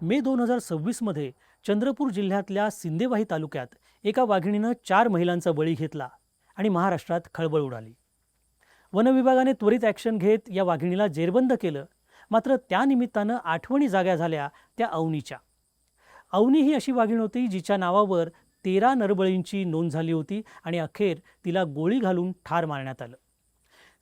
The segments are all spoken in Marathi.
मे 2026 मध्ये चंद्रपूर जिल्ह्यातल्या सिंदेवाही तालुक्यात एका वाघिणीनं 4 महिलांचा बळी घेतला आणि महाराष्ट्रात खळबळ उडाली. वनविभागाने त्वरित ॲक्शन घेत या वाघिणीला जेरबंद केलं. मात्र त्या निमित्तानं आठवणी जाग्या झाल्या त्या अवनीच्या. अवनी ही अशी वाघीण होती जिच्या नावावर 13 नरबळींची नोंद झाली होती आणि अखेर तिला गोळी घालून ठार मारण्यात आलं.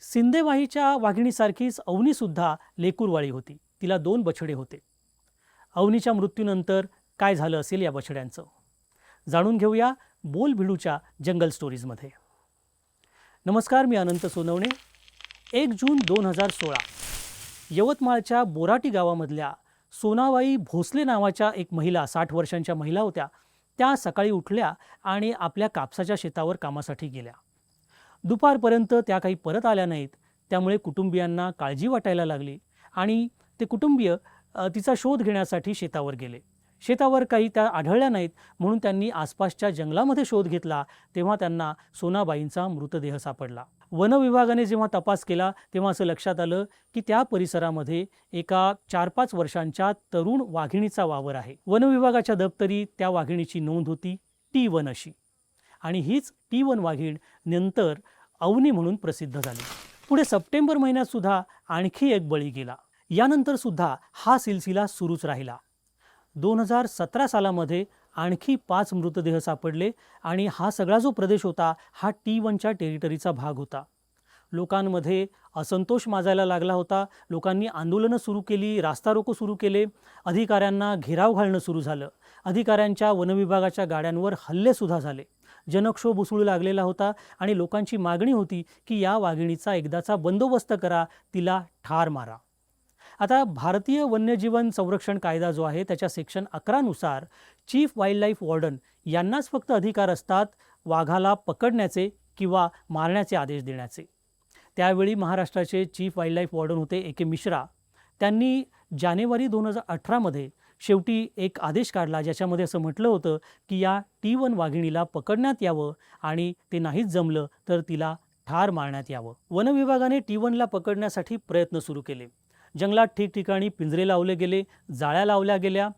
सिंदेवाहीच्या वाघिणीसारखीच अवनीसुद्धा लेकूरवाळी होती. तिला 2 बछडे होते. अवनीच्या मृत्यूनंतर काय झालं असेल या बछड्यांचं, जाणून घेऊया बोल भिडूच्या जंगल स्टोरीजमध्ये. नमस्कार, मी अनंत सोनवणे. 1 जून 2016 यवतमाळच्या बोराटी गावामधल्या सोनाबाई भोसले नावाच्या एक महिला, 60 वर्षांच्या महिला होत्या. त्या सकाळी उठल्या आणि आपल्या कापसाच्या शेतावर कामासाठी गेल्या. दुपारपर्यंत त्या काही परत आल्या नाहीत. त्यामुळे कुटुंबियांना काळजी वाटायला लागली आणि ते कुटुंबीय तिचा शोध घेण्यासाठी शेतावर गेले. शेतावर काही त्या आढळल्या नाहीत, म्हणून त्यांनी आसपासच्या जंगलामध्ये शोध घेतला. तेव्हा त्यांना सोनाबाईंचा मृतदेह सापडला. वनविभागाने जेव्हा तपास केला तेव्हा असं लक्षात आलं की त्या परिसरामध्ये एका 4-5 वर्षांच्या तरुण वाघिणीचा वावर आहे. वनविभागाच्या दप्तरी त्या वाघिणीची नोंद होती T1 अशी, आणि हीच T1 वाघीण नंतर अवनी म्हणून प्रसिद्ध झाली. पुढे सप्टेंबर महिन्यात सुद्धा आणखी एक बळी गेला. यानंतर सुद्धा हा सिलसिला सुरूच राहिला. 2017 सालामध्ये आणखी 5 मृतदेह सापडले आणि हा सगळा जो प्रदेश होता हा T1च्या टेरिटरीचा भाग होता. लोकांमध्ये असंतोष माजायला लागला होता. लोकांनी आंदोलनं सुरू केली, रास्ता रोको सुरू केले, अधिकाऱ्यांना घेराव घालणं सुरू झालं. अधिकाऱ्यांच्या, वनविभागाच्या गाड्यांवर हल्लेसुद्धा झाले. जनक्षोभ उसळू लागलेला होता आणि लोकांची मागणी होती की या वाघिणीचा एकदाचा बंदोबस्त करा, तिला ठार मारा. आता भारतीय वन्यजीवन संरक्षण कायदा जो आहे त्याच्या सेक्शन 11 नुसार चीफ वाईल्ड लाईफ वॉर्डन यांनाच फक्त अधिकार असतात वाघाला पकडण्याचे किंवा मारण्याचे आदेश देण्याचे. त्यावेळी महाराष्ट्राचे चीफ वाईल्ड लाईफ वॉर्डन होते AK मिश्रा. त्यांनी जानेवारी 2018 मध्ये शेवटी एक आदेश काढला ज्याच्यामध्ये असं म्हटलं होतं की या T1 वाघिणीला पकडण्यात यावं आणि ते नाहीच जमलं तर तिला ठार मारण्यात यावं. वनविभागाने T1ला पकडण्यासाठी प्रयत्न सुरू केले. जंगलात ठिकठिकाणी पिंजरे लावले गेले, जाळ्या लावल्या गेल्या.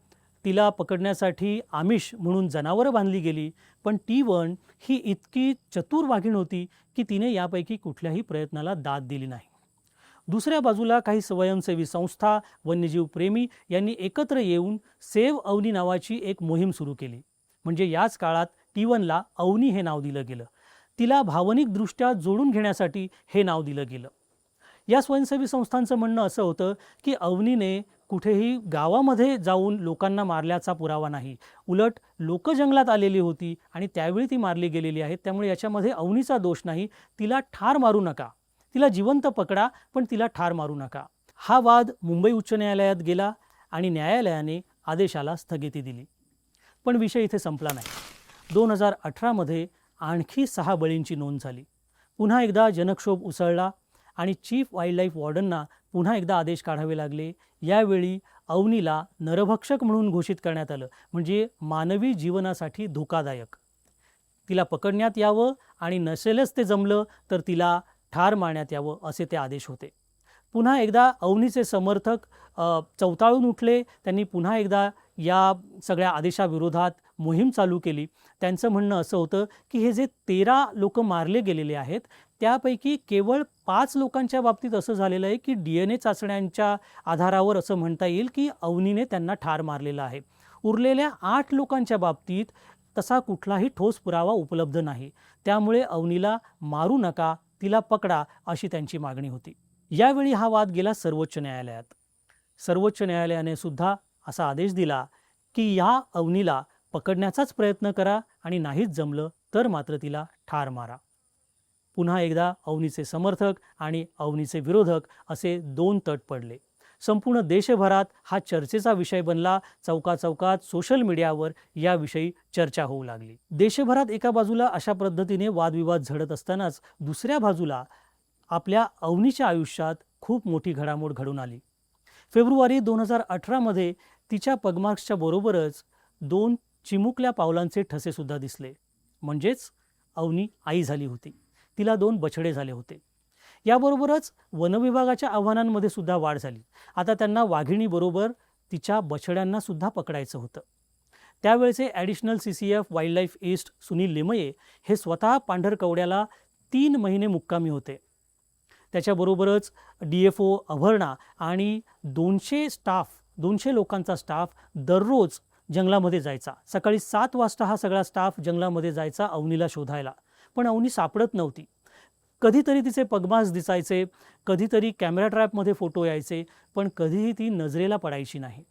तिला पकडण्यासाठी आमिष म्हणून जनावरं बांधली गेली. पण T1 ही इतकी चतुर वाघीण होती की तिने यापैकी कुठल्याही प्रयत्नाला दाद दिली नाही. दुसऱ्या बाजूला काही स्वयंसेवी संस्था, वन्यजीव प्रेमी यांनी एकत्र येऊन सेव्ह अवनी नावाची एक मोहीम सुरू केली. म्हणजे याच काळात T1ला अवनी हे नाव दिलं गेलं. तिला भावनिकदृष्ट्या जोडून घेण्यासाठी हे नाव दिलं गेलं. या स्वयंसेवी संस्थांचं म्हणणं असं होतं की अवनीने कुठेही गावामध्ये जाऊन लोकांना मारल्याचा पुरावा नाही, उलट लोक जंगलात आलेली होती आणि त्यावेळी ती मारली गेलेली आहे, त्यामुळे याच्यामध्ये अवनीचा दोष नाही. तिला ठार मारू नका, तिला जिवंत पकडा पण तिला ठार मारू नका. हा वाद मुंबई उच्च न्यायालयात गेला आणि न्यायालयाने आदेशाला स्थगिती दिली. पण विषय इथे संपला नाही. 2018 मध्ये आणखी 6 बळींची नोंद झाली. पुन्हा एकदा जनक्षोभ उसळला आणि चीफ वाईल्ड लाईफ वॉर्डनना पुन्हा एकदा आदेश काढावे लागले. यावेळी अवनीला नरभक्षक म्हणून घोषित करण्यात आलं, म्हणजे मानवी जीवनासाठी धोकादायक. तिला पकडण्यात यावं आणि नसेलच ते जमलं तर तिला ठार मारण्यात यावं असे ते आदेश होते. पुन्हा एकदा अवनीचे समर्थक चवताळून उठले. त्यांनी पुन्हा एकदा या सगळ्या आदेशाविरोधात मोहीम चालू केली. त्यांचं म्हणणं असं होतं की हे जे 13 लोक मारले गेलेले आहेत त्यापैकी केवळ 5 लोकांच्या बाबतीत असं झालेलं आहे की DNA चाचण्यांच्या आधारावर असं म्हणता येईल की अवनीने त्यांना ठार मारलेलं आहे. उरलेल्या 8 लोकांच्या बाबतीत तसा कुठलाही ठोस पुरावा उपलब्ध नाही. त्यामुळे अवनीला मारू नका, तिला पकडा अशी त्यांची मागणी होती. यावेळी हा वाद गेला सर्वोच्च न्यायालयात. सर्वोच्च न्यायालयाने सुद्धा असा आदेश दिला की या अवनीला पकडण्याचाच प्रयत्न करा आणि नाहीच जमलं तर मात्र तिला ठार मारा. पुन्हा एकदा अवनीचे समर्थक आणि अवनीचे विरोधक असे 2 तट पडले. संपूर्ण देशभरात हा चर्चेचा विषय बनला. चौकाचौकात, सोशल मीडियावर याविषयी चर्चा होऊ लागली. देशभरात एका बाजूला अशा पद्धतीने वादविवाद झडत असतानाच दुसऱ्या बाजूला आपल्या अवनीच्या आयुष्यात खूप मोठी घडामोड घडून आली. फेब्रुवारी 2018 मध्ये तिच्या पगमार्क्सच्या बरोबरच 2 चिमुकल्या पावलांचे ठसेसुद्धा दिसले. म्हणजेच अवनी आई झाली होती. तिला 2 बछडे झाले होते. याबरोबरच वनविभागाच्या आव्हानांमध्ये सुद्धा वाढ झाली. आता त्यांना वाघिणीबरोबर तिच्या बछड्यांना सुद्धा पकडायचं होतं. त्यावेळचे additional CCF wildlife east Sunil Limaye हे स्वतः पांढरकवड्याला 3 महिने मुक्कामी होते. त्याच्याबरोबरच DFO अभर्णा आणि 200 लोकांचा स्टाफ दररोज जंगलामध्ये जायचा. सकाळी 7 वाजता हा सगळा स्टाफ जंगलामध्ये जायचा अवनीला शोधायला. पण अवनी सापडत नव्हती. कधीतरी तिचे पगमास दिसायचे, कधीतरी कॅमेरा ट्रॅपमध्ये फोटो यायचे, पण कधीही ती नजरेला पडायची नाही.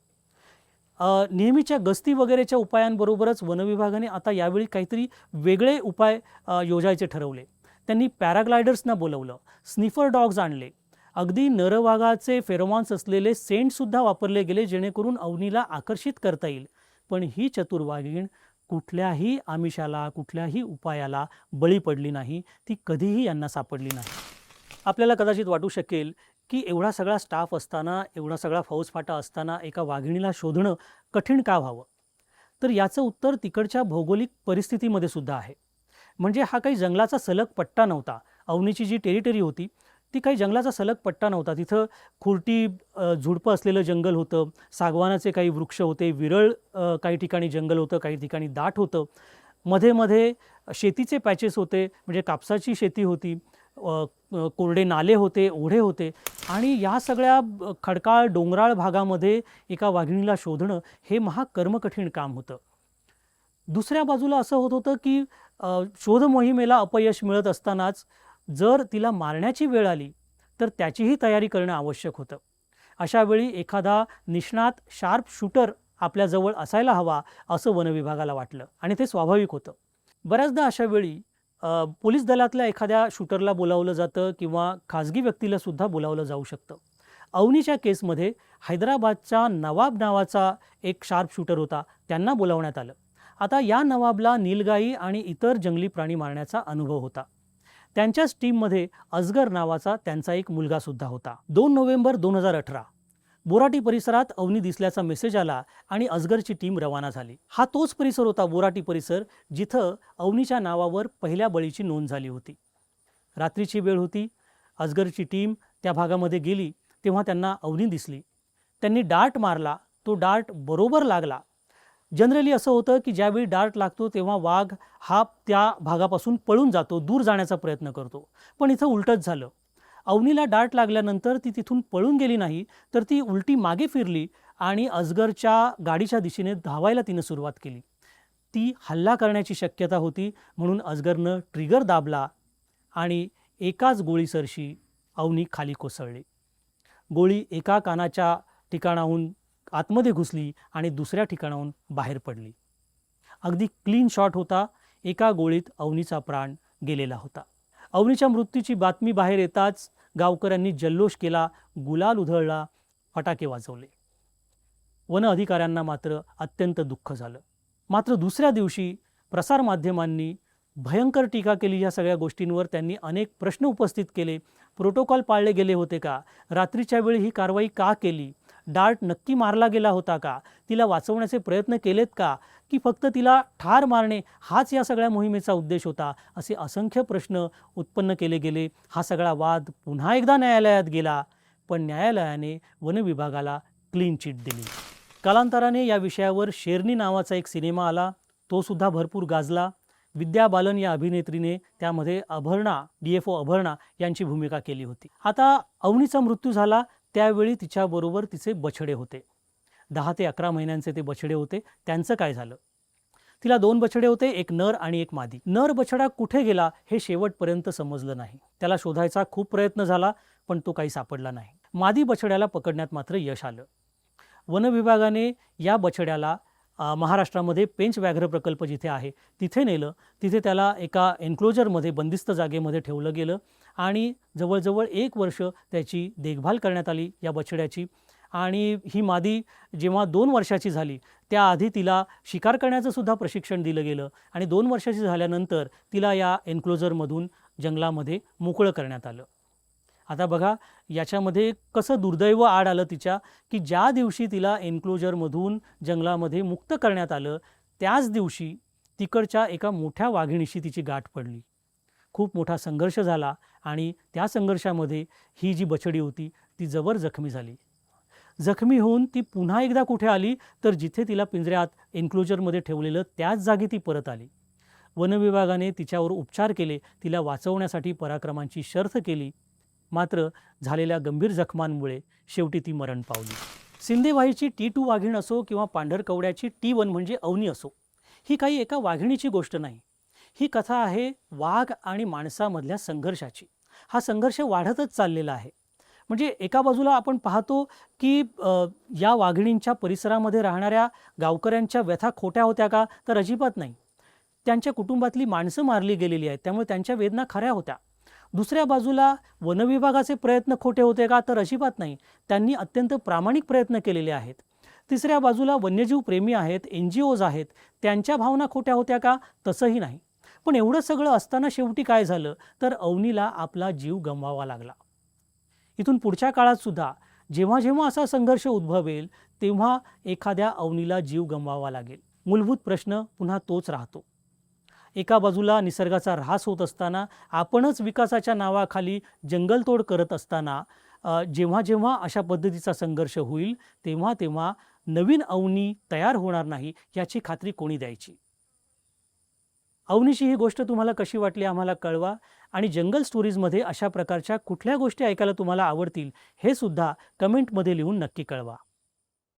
नेहमीच्या गस्ती वगैरेच्या उपायांबरोबरच वनविभागाने आता यावेळी काहीतरी वेगळे उपाय योजायचे ठरवले. त्यांनी पॅराग्लायडर्सना बोलवलं, स्निफर डॉग्स आणले, अगदी नरवाघाचे फेरोमॉन्स असलेले सेंटसुद्धा वापरले गेले जेणेकरून अवनीला आकर्षित करता येईल. पण ही चतुर वाघीण कुठल्याही आमिषाला, कुठल्याही उपायाला बळी पडली नाही. ती कधीही यांना सापडली नाही. आपल्याला कदाचित वाटू शकेल की एवढा सगळा स्टाफ असताना, एवढा सगळा फौजफाटा असताना एका वाघिणीला शोधणं कठीण का व्हावं? तर याचं उत्तर तिकडच्या भौगोलिक परिस्थितीमध्ये सुद्धा आहे. म्हणजे हा काही जंगलाचा सलग पट्टा नव्हता. अवनीची जी टेरिटरी होती ती काही जंगलाचा सलग पट्टा नव्हता. तिथं खुरटी झुडपं असलेलं जंगल होतं, सागवानाचे काही वृक्ष होते, विरळ काही ठिकाणी जंगल होतं, काही ठिकाणी दाट होतं. मध्ये मध्ये शेतीचे पॅचेस होते, म्हणजे कापसाची शेती होती, कोरडे नाले होते, ओढे होते. आणि या सगळ्या खडकाळ डोंगराळ भागामध्ये एका वाघिणीला शोधणं हे महाकर्मकठीण काम होतं. दुसऱ्या बाजूला असं होत होतं की शोध मोहिमेला अपयश मिळत असतानाच जर तिला मारण्याची वेळ आली तर त्याचीही तयारी करणं आवश्यक होतं. अशा वेळी एखादा निष्णात शार्प शूटर आपल्याजवळ असायला हवा असं वनविभागाला वाटलं आणि ते स्वाभाविक होतं. बऱ्याचदा अशा वेळी पोलीस दलातल्या एखाद्या शूटरला बोलावलं जातं किंवा खाजगी व्यक्तीला सुद्धा बोलावलं जाऊ शकतं. अवनीच्या केसमध्ये हैदराबादचा नवाब नावाचा एक शार्प शूटर होता, त्यांना बोलावण्यात आलं. आता या नवाबला नीलगाई आणि इतर जंगली प्राणी मारण्याचा अनुभव होता. त्यांच्याच टीममध्ये अजगर नावाचा त्यांचा एक मुलगासुद्धा होता. 2 नोव्हेंबर 2018 बोराटी परिसरात अवनी दिसल्याचा मेसेज आला आणि अजगरची टीम रवाना झाली. हा तोच परिसर होता, बोराटी परिसर, जिथं अवनीच्या नावावर पहिल्या बळीची नोंद झाली होती. रात्रीची वेळ होती. अजगरची टीम त्या भागामध्ये गेली तेव्हा त्यांना अवनी दिसली. त्यांनी डार्ट मारला. तो डार्ट बरोबर लागला. जनरली असं होतं की ज्यावेळी डार्ट लागतो तेव्हा वाघ हा त्या भागापासून पळून जातो, दूर जाण्याचा प्रयत्न करतो. पण इथं उलटंच झालं. अवनीला डार्ट लागल्यानंतर ती तिथून पळून गेली नाही, तर ती उलटी मागे फिरली आणि अजगरच्या गाडीच्या दिशेने धावायला तिनं सुरुवात केली. ती हल्ला करण्याची शक्यता होती म्हणून अजगरनं ट्रिगर दाबला आणि एकाच गोळीसरशी अवनी खाली कोसळली. गोळी एका कानाच्या ठिकाणाहून आतमध्ये घुसली आणि दुसऱ्या ठिकाणाहून बाहेर पडली. अगदी क्लीन शॉट होता. एका गोळीत अवनीचा प्राण गेलेला होता. अवनीच्या मृत्यूची बातमी बाहेर येताच गावकऱ्यांनी जल्लोष केला, गुलाल उधळला, फटाके वाजवले. वन अधिकाऱ्यांना मात्र अत्यंत दुःख झालं. मात्र दुसऱ्या दिवशी प्रसारमाध्यमांनी भयंकर टीका केली. या सगळ्या गोष्टींवर त्यांनी अनेक प्रश्न उपस्थित केले. प्रोटोकॉल पाळले गेले होते का? रात्रीच्या वेळी ही कारवाई का केली? डार्ट नक्की मारला गेला होता का? तिला वाचवण्याचे प्रयत्न केलेत का? की फक्त तिला ठार मारणे हाच या सगळ्या मोहिमेचा उद्देश होता? असे असंख्य प्रश्न उत्पन्न केले गेले. हा सगळा वाद पुन्हा एकदा न्यायालयात गेला. पण न्यायालयाने वनविभागाला क्लीन चिट दिली. कालांतराने या विषयावर शेरनी नावाचा एक सिनेमा आला. तो सुद्धा भरपूर गाजला. विद्या बालन या अभिनेत्रीने त्यामध्ये अभर्णा, DFO अभर्णा यांची भूमिका केली होती. आता अवनीचा मृत्यू झाला त्यावेळी तिच्याबरोबर तिचे बछडे होते. 10 ते 11 महिन्यांचे ते बछडे होते. त्यांचं काय झालं? तिला 2 बछडे होते, एक नर आणि एक मादी. नर बछडा कुठे गेला हे शेवटपर्यंत समजलं नाही. त्याला शोधायचा खूप प्रयत्न झाला पण तो काही सापडला नाही. मादी बछड्याला पकडण्यात मात्र यश आलं. वनविभागाने या बछड्याला महाराष्ट्रामध्ये पेंच व्याघ्र प्रकल्प जिथे आहे तिथे नेलं. तिथे त्याला एका एन्क्लोजरमध्ये, बंदिस्त जागेमध्ये ठेवलं गेलं आणि जवळजवळ 1 वर्ष त्याची देखभाल करण्यात आली या बछड्याची. आणि ही मादी जेव्हा 2 वर्षाची झाली त्याआधी तिला शिकार करण्याचं सुद्धा प्रशिक्षण दिलं गेलं आणि 2 वर्षाची झाल्यानंतर तिला या एन्क्लोजरमधून जंगलामध्ये मोकळं करण्यात आलं. आता बघा याच्यामध्ये कसं दुर्दैव आड आलं तिच्या, की ज्या दिवशी तिला एन्क्लोजरमधून जंगलामध्ये मुक्त करण्यात आलं त्याच दिवशी तिकडच्या एका मोठ्या वाघिणीशी तिची गाठ पडली. खूप मोठा संघर्ष झाला आणि त्या संघर्षामध्ये ही जी बछडी होती ती जबर जखमी झाली. जखमी होऊन ती पुन्हा एकदा कुठे आली तर जिथे तिला पिंजऱ्यात एन्क्लोजरमध्ये ठेवलेलं त्याच जागी ती परत आली. वनविभागाने तिच्यावर उपचार केले, तिला वाचवण्यासाठी पराक्रमांची शर्थ केली. मात्र झालेल्या गंभीर जखमांमुळे शेवटी ती मरण पावली. सिंदेवाहीची T2 वाघीण असो किंवा पांढरकवड्याची T1 म्हणजे अवनी असो, ही काही एका वाघिणीची गोष्ट नाही. ही कथा आहे वाघ आणि माणसामधल्या संघर्षाची. हा संघर्ष वाढतच चाललेला आहे. म्हणजे एका बाजूला आपण पाहतो की या वाघिणींच्या परिसरामध्ये राहणाऱ्या गावकऱ्यांच्या व्यथा खोट्या होत्या का? तर अजिबात नाही. त्यांच्या कुटुंबातली माणसं मारली गेलेली आहेत, त्यामुळे त्यांच्या वेदना खऱ्या होत्या. दुसऱ्या बाजूला वनविभागाचे प्रयत्न खोटे होते का? तर अजिबात नाही. त्यांनी अत्यंत प्रामाणिक प्रयत्न केलेले आहेत. तिसऱ्या बाजूला वन्यजीव प्रेमी आहेत, NGOज आहेत, त्यांच्या भावना खोट्या होत्या का? तसंही नाही. पण एवढं सगळं असताना शेवटी काय झालं तर अवनीला आपला जीव गमवावा लागला. इथून पुढच्या काळात सुद्धा जेव्हा जेव्हा असा संघर्ष उद्भवेल तेव्हा एखाद्या अवनीला जीव गमवावा लागेल. मूलभूत प्रश्न पुन्हा तोच राहतो. एका बाजूला निसर्गाचा ऱ्हास होत असताना, आपणच विकासाच्या नावाखाली जंगलतोड करत असताना जेव्हा जेव्हा अशा पद्धतीचा संघर्ष होईल तेव्हा तेव्हा नवीन अवनी तयार होणार नाही याची खात्री कोणी द्यायची? अवनीची ही गोष्ट तुम्हाला कशी वाटली आम्हाला कळवा. आणि जंगल स्टोरीजमध्ये अशा प्रकारच्या कुठल्या गोष्टी ऐकायला तुम्हाला आवडतील हे सुद्धा कमेंटमध्ये लिहून नक्की कळवा.